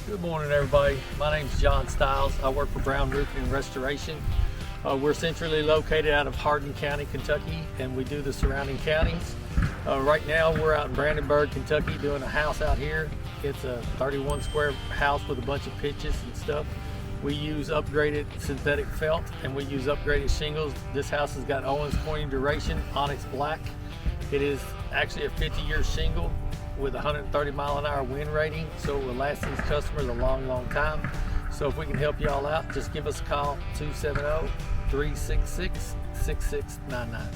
Good morning, everybody. My name is John Stiles. I work for Brown Roofing and Restoration. We're centrally located out of Hardin County, Kentucky, and we do the surrounding counties. Right now, we're out in Brandenburg, Kentucky, doing a house out here. It's a 31 square house with a bunch of pitches and stuff. We use upgraded synthetic felt and we use upgraded shingles. This house has got Owens Corning duration, onyx black. It is actually a 50-year shingle with 130 mile an hour wind rating, so it will last these customers a long time. So if we can help y'all out, just give us a call, 270-366-6699.